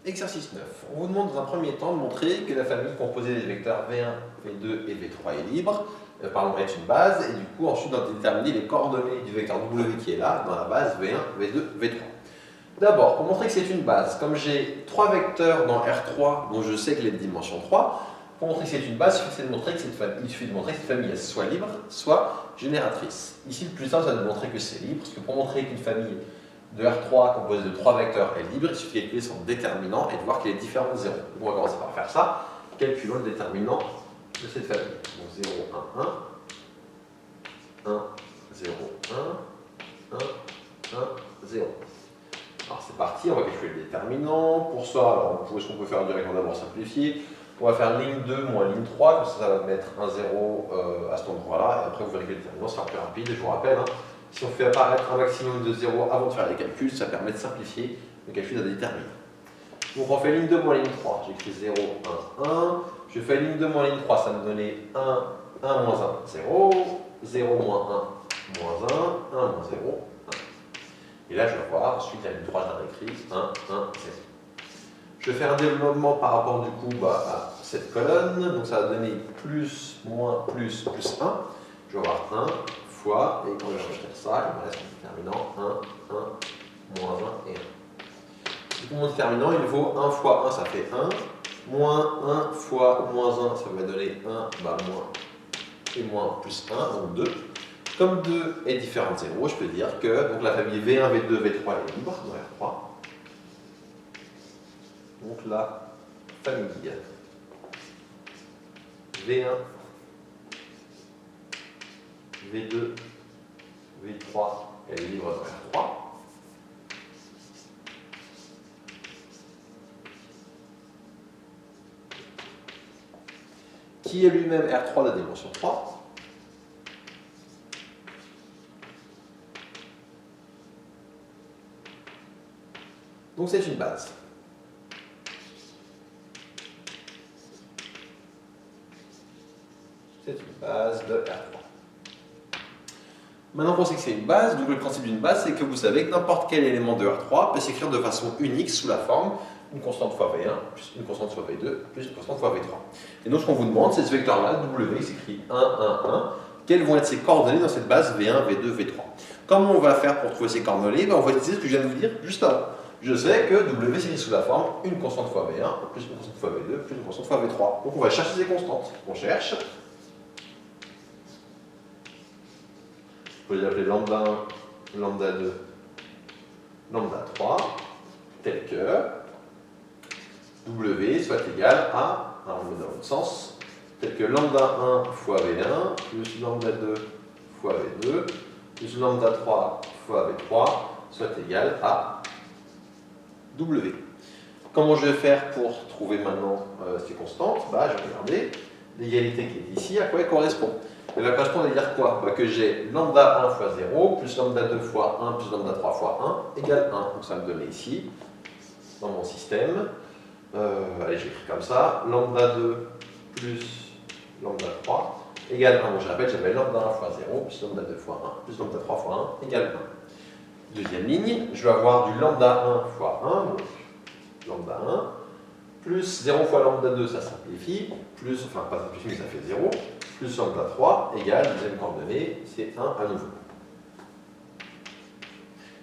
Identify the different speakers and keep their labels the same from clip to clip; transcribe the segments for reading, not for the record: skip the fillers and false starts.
Speaker 1: Exercice 9. On vous demande dans un premier temps de montrer que la famille composée des vecteurs V1, V2 et V3 est libre, est une base, et du coup ensuite de déterminer les coordonnées du vecteur W qui est là, dans la base V1, V2, V3. D'abord, pour montrer que c'est une base, comme j'ai 3 vecteurs dans R3 dont je sais que les dimensions 3, pour montrer que c'est une base, il suffit de montrer que cette famille soit libre, soit génératrice. Ici, le plus simple, c'est de montrer que c'est libre, parce que pour montrer qu'une famille de R3 composée de 3 vecteurs est libre, il suffit de calculer son déterminant et de voir qu'il est différent de 0. On va commencer par faire ça. Calculons le déterminant de cette famille. Donc 0, 1, 1, 1, 0, 1, 1, 1, 0. Alors c'est parti, on va calculer le déterminant. Pour ça, alors, ce qu'on peut faire directement d'abord simplifier. On va faire ligne 2 moins ligne 3, comme ça va mettre un 0 à cet endroit-là, et après vous verrez que le déterminant sera plus rapide. Et je vous rappelle, si on fait apparaître un maximum de 0 avant de faire les calculs, ça permet de simplifier le calcul d'un déterminant. Donc on fait ligne 2 moins ligne 3, j'écris 0, 1, 1. Je fais ligne 2 moins ligne 3, ça me donnait 1, 1 moins 1, 0, 0 moins 1, moins 1, 1 moins 0, 1. Et là je vais voir, ensuite la ligne 3 je la réécris, 1, 1, 0. Je vais faire un développement par rapport du coup à cette colonne, donc ça va donner plus, moins, plus, plus 1. Je vais avoir 1 fois, et quand je vais rejeter ça, il me reste un déterminant 1, 1, moins 1 et 1. Du coup mon déterminant il vaut 1 fois 1, ça fait 1, moins 1 fois moins 1, ça va donner 1, moins et moins plus 1, donc 2. Comme 2 est différent de 0, je peux dire que donc, la famille V1, V2, V3 est libre dans R3. Donc la famille V1, V2, V3, elle est libre dans R3. Qui est lui-même R3 de la dimension 3. Donc c'est une base. C'est une base de R3. Maintenant qu'on sait que c'est une base, donc le principe d'une base, c'est que vous savez que n'importe quel élément de R3 peut s'écrire de façon unique sous la forme une constante fois V1, plus une constante fois V2, plus une constante fois V3. Et donc ce qu'on vous demande, c'est ce vecteur-là, W, s'écrit 1, 1, 1. Quelles vont être ses coordonnées dans cette base V1, V2, V3? Comment on va faire pour trouver ces coordonnées? On va utiliser ce que je viens de vous dire juste avant. Je sais que W s'écrit sous la forme une constante fois V1, plus une constante fois V2, plus une constante fois V3. Donc on va chercher ces constantes. On cherche. Je peux les appeler lambda 1, lambda 2, lambda 3, tel que W soit égal à, alors on le met dans l'autre sens, tel que lambda 1 fois V1, plus lambda 2 fois V2, plus lambda 3 fois V3, soit égal à W. Comment je vais faire pour trouver maintenant ces constantes? Je vais regarder l'égalité qui est ici, à quoi elle correspond. Elle va correspondre à dire quoi? Que j'ai lambda 1 fois 0, plus lambda 2 fois 1, plus lambda 3 fois 1, égale 1. Donc ça me donne ici, dans mon système, allez, j'écris comme ça, lambda 2 plus lambda 3 égale 1. Donc je répète, j'avais lambda 1 fois 0, plus lambda 2 fois 1, plus lambda 3 fois 1, égale 1. Deuxième ligne, je vais avoir du lambda 1 fois 1, donc lambda 1, plus 0 fois lambda 2, ça simplifie, plus, enfin pas simplifie, mais ça fait 0, plus lambda 3 égale, deuxième coordonnée, c'est 1 à nouveau.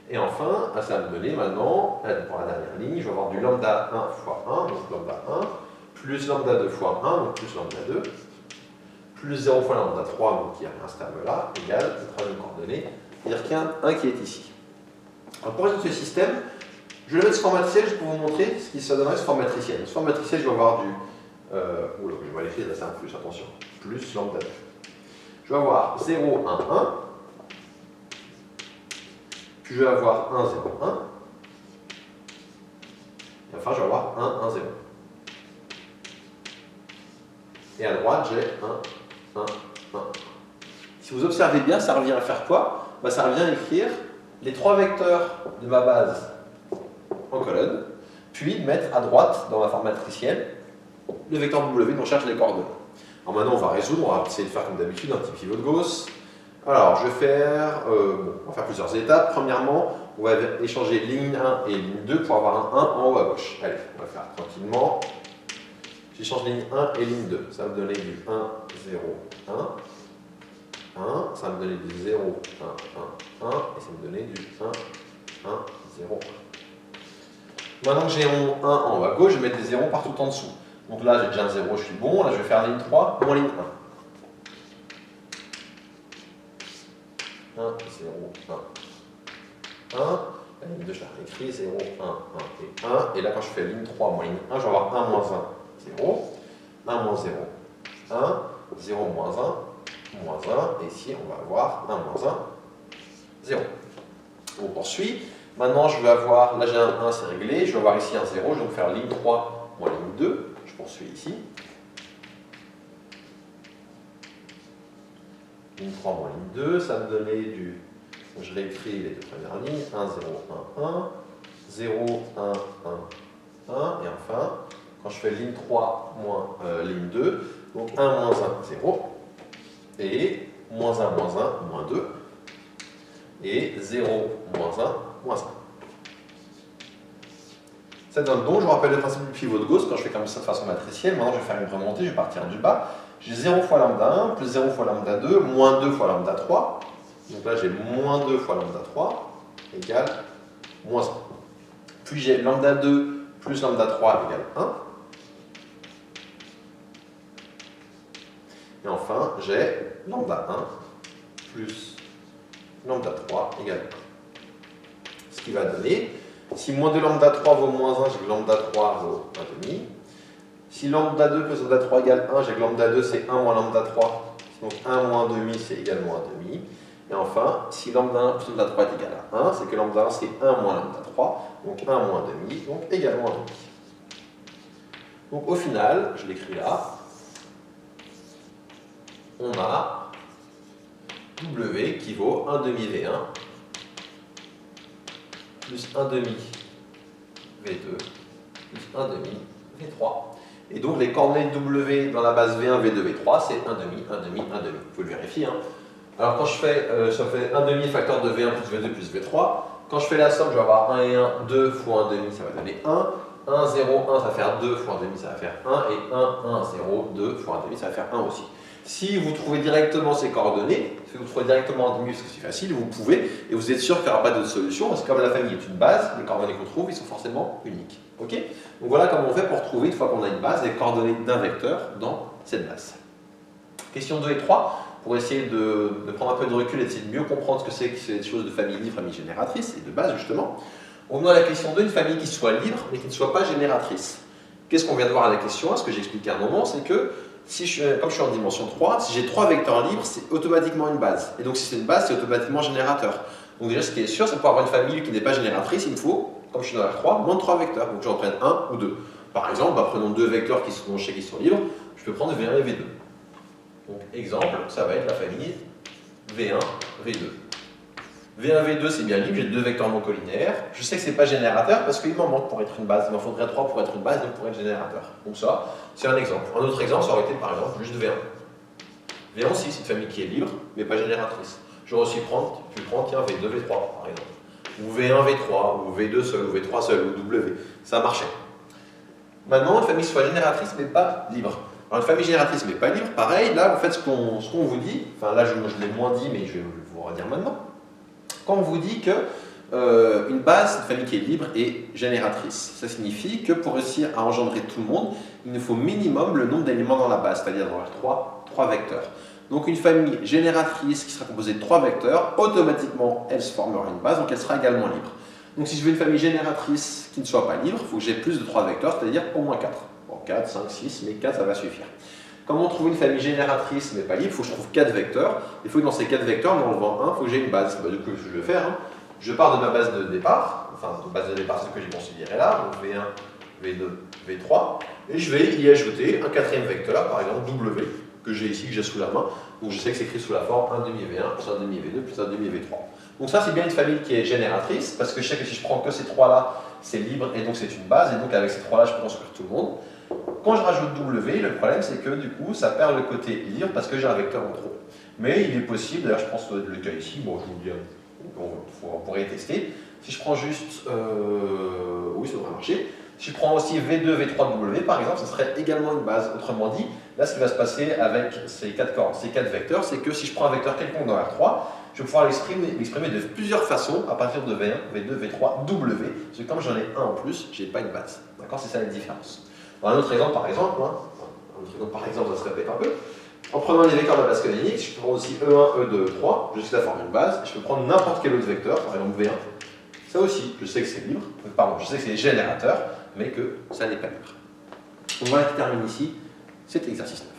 Speaker 1: Et enfin, ça va me donner maintenant, pour la dernière ligne, je vais avoir du lambda 1 fois 1, donc lambda 1, plus lambda 2 fois 1, donc plus lambda 2, plus 0 fois lambda 3, donc il y a un ce terme-là, égale, la troisième coordonnée, c'est-à-dire qu'il y a un qui est ici. Alors pour résoudre ce système, je vais mettre ce format matriciel, je peux vous montrer ce qui se donnerait ce format matriciel. Ce format matriciel, je vais avoir du... je vais l'écrire, c'est un plus, attention. Plus lambda 2. Je vais avoir 0, 1, 1. Puis je vais avoir 1, 0, 1. Et enfin, je vais avoir 1, 1, 0. Et à droite, j'ai 1, 1, 1. Si vous observez bien, ça revient à faire quoi? Ça revient à écrire les 3 vecteurs de ma base en colonne, puis mettre à droite, dans ma forme matricielle, le vecteur W dont on cherche les coordonnées. Alors maintenant, on va résoudre, on va essayer de faire comme d'habitude un petit pivot de Gauss. Alors, je vais faire, on va faire plusieurs étapes. Premièrement, on va échanger ligne 1 et ligne 2 pour avoir un 1 en haut à gauche. Allez, on va faire tranquillement. J'échange ligne 1 et ligne 2. Ça va me donner du 1, 0, 1. 1, ça va me donner du 0, 1, 1, 1, et ça va me donner du 1, 1, 0. Maintenant que j'ai mon 1 en haut à gauche, je vais mettre des 0 partout en dessous. Donc là, j'ai déjà un 0, je suis bon. Là, je vais faire ligne 3, moins ligne 1. 1, 0, 1, 1. La ligne 2, je l'ai écrit 0, 1, 1 et 1. Et là, quand je fais ligne 3, moins ligne 1, je vais avoir 1, moins 1, 0. 1, moins 0, 1. 0, moins 1, moins 1. Et ici, on va avoir 1, moins 1, 0. On poursuit. Maintenant, je vais avoir, là j'ai un 1, c'est réglé. Je vais avoir ici un 0. Je vais donc faire ligne 3, moins ligne 2. Je poursuis ici. Ligne 3 moins ligne 2, ça me donnait du... Je réécris les deux premières lignes. 1, 0, 1, 1. 0, 1, 1, 1. Et enfin, quand je fais ligne 3 moins ligne 2, donc 1, moins 1, 0. Et moins 1, moins 1, moins 2. Et 0, moins 1, moins 1. Ça donne donc, je vous rappelle le principe du pivot de Gauss, quand je fais comme ça de façon matricielle, maintenant je vais faire une remontée, je vais partir du bas. J'ai 0 fois lambda 1, plus 0 fois lambda 2, moins 2 fois lambda 3. Donc là j'ai moins 2 fois lambda 3, égale moins 1. Puis j'ai lambda 2 plus lambda 3 égale 1. Et enfin j'ai lambda 1 plus lambda 3 égale 1. Ce qui va donner, si moins 2 lambda 3 vaut moins 1, j'ai que lambda 3 vaut 1,5. Si lambda 2 plus lambda 3 égale 1, j'ai que lambda 2 c'est 1 moins lambda 3. Donc 1 moins 1,5 c'est également 1,5. Et enfin, si lambda 1 plus lambda 3 est égal à 1, c'est que lambda 1 c'est 1 moins lambda 3. Donc 1 moins 1,5, donc également 1,5. Donc au final, je l'écris là, on a W qui vaut 1,5 V1 plus 1,5 V2 plus 1,5 V3. Et donc les coordonnées W dans la base V1, V2, V3, c'est 1,5, 1,5, 1,5. Vous pouvez le vérifier. Hein. Alors quand je fais, ça fait 1,5 facteur de V1 plus V2 plus V3. Quand je fais la somme, je vais avoir 1 et 1, 2 fois 1,5, ça va donner 1. 1, 0, 1, ça va faire 2 fois 1,5, ça va faire 1. Et 1, 1, 0, 2 fois 1,5, ça va faire 1 aussi. Si vous trouvez directement ces coordonnées, si vous trouvez directement 1,5 parce que c'est facile, vous pouvez, et vous êtes sûr qu'il n'y aura pas d'autre solution, parce que comme la famille est une base, les coordonnées qu'on trouve, ils sont forcément uniques. Ok? Donc voilà comment on fait pour trouver, une fois qu'on a une base, les coordonnées d'un vecteur dans cette base. Question 2 et 3, pour essayer de prendre un peu de recul et d'essayer de mieux comprendre ce que c'est ces choses de famille libre, famille génératrice, et de base justement. On va à la question 2, une famille qui soit libre, mais qui ne soit pas génératrice. Qu'est-ce qu'on vient de voir à la question 1? Ce que j'ai expliqué à un moment, c'est que si comme je suis en dimension 3, si j'ai 3 vecteurs libres, c'est automatiquement une base. Et donc si c'est une base, c'est automatiquement générateur. Donc déjà, ce qui est sûr, c'est pour avoir une famille qui n'est pas génératrice, il me faut, comme je suis dans R3, moins de 3 vecteurs. Donc j'en prenne 1 ou 2. Par exemple, prenons 2 vecteurs qui sont, je sais qu'ils sont libres, je peux prendre V1 et V2. Donc exemple, ça va être la famille V1, V2. V1, V2, c'est bien libre, j'ai 2 vecteurs non collinaires. Je sais que ce n'est pas générateur parce qu'il m'en manque pour être une base. Il m'en faudrait 3 pour être une base, donc pour être générateur. Donc ça, c'est un exemple. Un autre exemple, ça aurait été par exemple juste V1. V1 aussi, c'est une famille qui est libre, mais pas génératrice. J'aurais aussi pu prendre, tiens, V2, V3 par exemple. Ou V1, V3, ou V2 seul, ou V3 seul, ou W. Ça marchait. Maintenant, une famille soit génératrice, mais pas libre. Alors une famille génératrice, mais pas libre, pareil, là, vous faites ce qu'on vous dit. Enfin, là, je l'ai moins dit, mais je vais vous redire maintenant. Quand on vous dit que une base, une famille qui est libre et génératrice, ça signifie que pour réussir à engendrer tout le monde, il nous faut minimum le nombre d'éléments dans la base, c'est-à-dire dans trois vecteurs. Donc une famille génératrice qui sera composée de 3 vecteurs, automatiquement elle se formera une base, donc elle sera également libre. Donc si je veux une famille génératrice qui ne soit pas libre, il faut que j'ai plus de 3 vecteurs, c'est-à-dire au moins 4. Bon, 4, 5, 6, mais 4 ça va suffire. Comment trouver une famille génératrice mais pas libre? Il faut que je trouve 4 vecteurs. Il faut que dans ces 4 vecteurs, en enlevant 1, il faut que j'ai une base. Bah, du coup, je vais faire. Hein. Je pars de ma base de départ, enfin, de base de départ, c'est ce que j'ai considéré là, donc V1, V2, V3, et je vais y ajouter un 4e vecteur, par exemple W, que j'ai ici, que j'ai sous la main. Donc je sais que c'est écrit sous la forme 1,5 V1 plus 1,5 V2 plus 1,5 V3. Donc ça, c'est bien une famille qui est génératrice, parce que je sais que si je prends que ces 3-là, c'est libre, et donc c'est une base, et donc avec ces 3-là, je peux construire tout le monde. Quand je rajoute W, le problème c'est que du coup ça perd le côté libre parce que j'ai un vecteur en trop. Mais il est possible, d'ailleurs je pense que le cas ici, bon je vous le dis, on pourrait y tester, Si je prends juste, oui ça devrait marcher, si je prends aussi V2, V3W par exemple, ça serait également une base. Autrement dit, là ce qui va se passer avec ces 4 cordes, ces 4 vecteurs, c'est que si je prends un vecteur quelconque dans R3, je vais pouvoir l'exprimer de plusieurs façons à partir de V1, V2, V3, W, parce que comme j'en ai un en plus, je n'ai pas une base. D'accord, c'est ça la différence. Dans un autre exemple par exemple, ça se répète un peu. En prenant les vecteurs de la base canonique, je peux prendre aussi E1, E2, E3, je sais que ça forme une base, et je peux prendre n'importe quel autre vecteur, par exemple V1. Ça aussi, je sais que c'est libre, pardon, je sais que c'est générateur, mais que ça n'est pas libre. Donc voilà qui termine ici cet exercice-là.